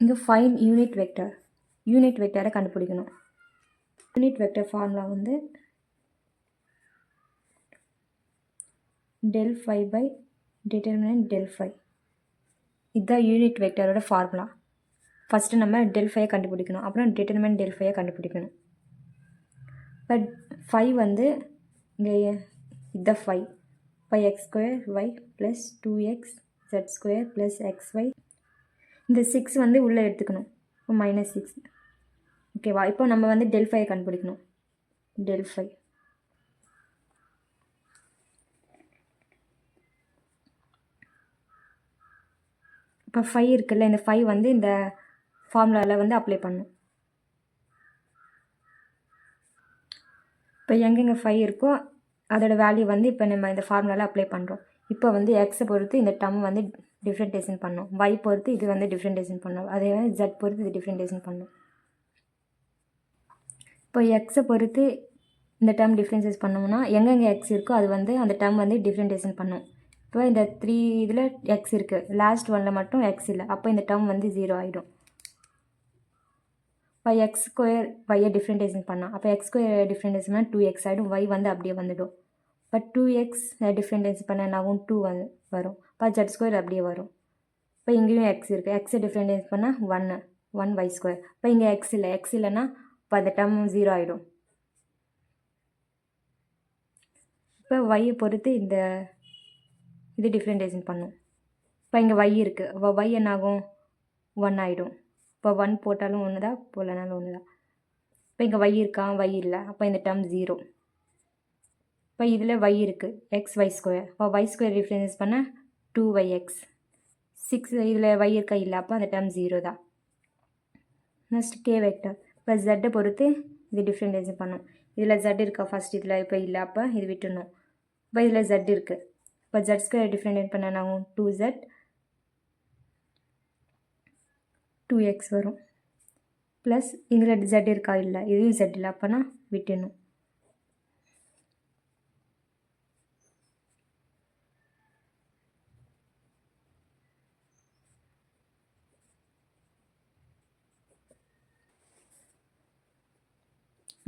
இங்கே find unit vector. Unit வெக்டரை கண்டுபிடிக்கணும். யூனிட் வெக்டர் ஃபார்முலா வந்து del phi by determinant del phi. இதுதான் யூனிட் வெக்டரோட ஃபார்முலா. ஃபஸ்ட்டு நம்ம del phi கண்டுபிடிக்கணும், அப்புறம் determinant del phi கண்டுபிடிக்கணும். இப்போ phi வந்து இங்கே இதுதான் phi. phi x square y plus 2x z square plus xy. இந்த 6 வந்து உள்ளே எடுத்துக்கணும். இப்போ -6. ஓகேவா? இப்போ நம்ம வந்து del phi கண்டுபிடிக்கணும். del phi இப்போ 5 இருக்குல்ல, இந்த 5 வந்து இந்த ஃபார்முலாவில் வந்து அப்ளை பண்ணும். இப்போ எங்கெங்கே 5 இருக்கோ அதோட வேல்யூ வந்து இப்போ நம்ம இந்த ஃபார்முலாவில் அப்ளை பண்ணுறோம். இப்போ வந்து எக்ஸை பொறுத்து இந்த டம் வந்து டிஃப்ரெண்டேஷன் பண்ணோம், y பொறுத்து இது வந்து டிஃப்ரெண்டேஷன் பண்ணோம், அதே மாதிரி z பொறுத்து இது டிஃப்ரெண்டேஷன் பண்ணோம். இப்போ எக்ஸை பொறுத்து இந்த டேர்ம் டிஃப்ரென்சேஸ் பண்ணோம்னா எங்கெங்கே எக்ஸ் இருக்கோ அது வந்து அந்த டேர்ம் வந்து டிஃப்ரெண்டேஷன் பண்ணும். இப்போ இந்த 3 இதில் எக்ஸ் இருக்குது, லாஸ்ட் ஒனில் மட்டும் எக்ஸ் இல்லை, அப்போ இந்த டேர்ம் வந்து 0 ஆகிடும். இப்போ எக்ஸ் ஸ்கொயர் ஒய்யை டிஃப்ரெண்டேஷன் பண்ணால் அப்போ எக்ஸ் ஸ்கொயர் டிஃப்ரெண்டேஷன் பண்ணால் 2x ஆகிடும், ஒய் வந்து அப்படியே வந்துடும். இப்போ 2x டிஃப்ரெண்டேஷன் பண்ண என்னாகும் 2 வந்து வரும். இப்போ ஜெட் ஸ்கொயர் அப்படியே வரும். இப்போ இங்கேயும் எக்ஸ் இருக்குது, எக்ஸை டிஃப்ரெண்டேஷன் பண்ணால் 1 ஒய் ஸ்கொயர். இப்போ இங்கே எக்ஸ் இல்லைன்னா இப்போ அந்த டேர்ம் 0 ஆகிடும். இப்போ ஒய்யை பொறுத்து இந்த இது டிஃப்ரெண்டேஷன் பண்ணும். இப்போ இங்கே y இருக்குது, அப்போ y என்னாகும் 1 ஆகிடும். இப்போ 1 போட்டாலும் 1 தான், போடலனாலும் 1 தான். இப்போ இங்கே y இருக்கா, y இல்லை, அப்போ இந்த டேர்ம் 0. இப்போ இதில் y இருக்குது, எக்ஸ் ஒய் ஸ்கொயர், அப்போ ஒய் ஸ்கொயர் டிஃப்ரெண்டேஷன் பண்ணால் 2yx. 6 இதில் y இருக்கா, இல்லை, அப்போ அந்த டேர்ம் 0 தான். Next K vector. இப்போ ஜெட்டை பொறுத்து இது டிஃப்ரெண்டேஷன் பண்ணும். இதில் z இருக்கா ஃபஸ்ட், இதில் இப்போ இல்லை, அப்போ இது விட்டுணும். இப்போ இதில் z இருக்குது, இப்போ z ஸ்கொயர் டிஃப்ரெண்டேட் பண்ண நாங்கள் 2z 2x வரும். ப்ளஸ் இதில் z இருக்கா, இல்லை, இதுவும் z இல்லை, அப்போனா விட்டுணும்.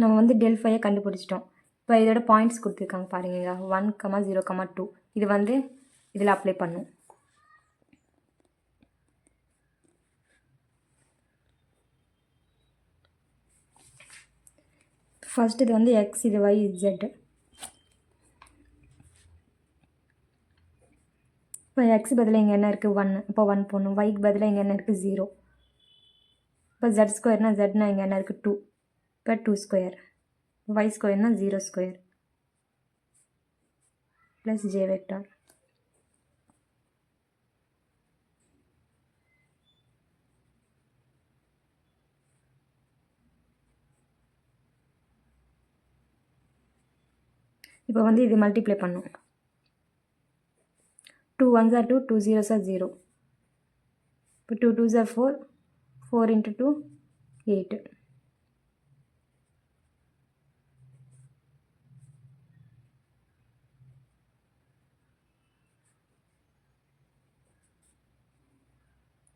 நம்ம வந்து del phi கண்டுபிடிச்சிட்டோம். இப்போ இதோட பாயிண்ட்ஸ் கொடுத்துருக்காங்க பாருங்க, 1, 0, 2. இது வந்து இதில் அப்ளை பண்ணும். ஃபர்ஸ்ட் இது வந்து x, இது y, z. இப்போ x பதிலாக இங்கே என்ன இருக்குது 1, இப்போ 1 போடணும். yக்கு பதிலாக இங்கே என்ன இருக்குது 0. இப்போ z ஸ்கொயர்னா zனா இங்கே என்ன இருக்குது 2, இப்போ 2 square. y ஸ்கொயர்னா 0 square plus j vector. இப்போ வந்து இது மல்டிப்ளை பண்ணும். 2 1s are 2, 2 0s are 0. இப்போ 2 2s are 4, 4 into 2 8.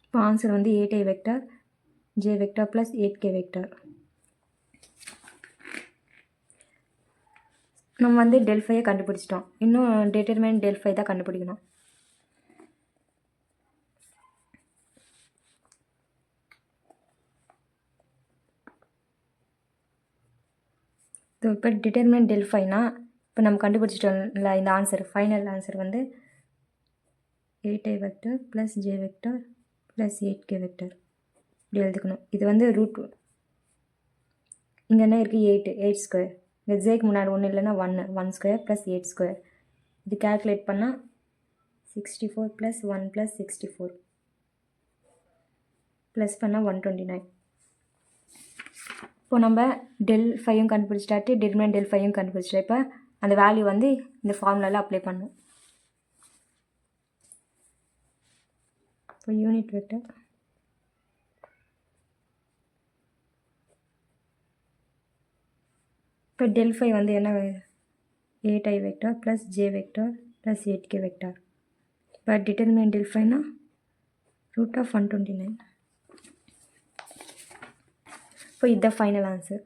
இப்போ ஆன்சர் வந்து 8i vector j vector plus 8k vector. நம்ம வந்து del phi கண்டுபிடிச்சிட்டோம், இன்னும் determinant del phi தான் கண்டுபிடிக்கணும். இப்போ determinant del phi-னா இப்போ நம்ம கண்டுபிடிச்சிட்டோம்ல இந்த ஆன்சர், ஃபைனல் ஆன்சர் வந்து 8i vector plus j vector plus 8k vector இப்படி எழுதிக்கணும். இது வந்து ரூட், இங்கே என்ன இருக்குது 8 ஸ்கொயர். இந்த ஜேக்கு முன்னாடி 1 இல்லைன்னா 1 ஸ்கொயர் ப்ளஸ் 8 ஸ்கொயர். இது கேல்குலேட் பண்ணால் 64 ப்ளஸ் 1 ப்ளஸ் 64 ப்ளஸ் பண்ணால் 129. இப்போ நம்ம del phi-யும் கண்டுபிடிச்சிட்டாட்டு, determinant del phi-யும் கண்டுபிடிச்சிட்டா. இப்போ அந்த வேல்யூ வந்து இந்த ஃபார்முலாவில் அப்ளை பண்ணும். இப்போ யூனிட் வெக்டர் இப்போ del phi வந்து என்ன 8i vector plus j vector plus 8k vector. இப்போ determinant del phi-னா √129. இப்போ இதுதான் ஃபைனல் ஆன்சர்.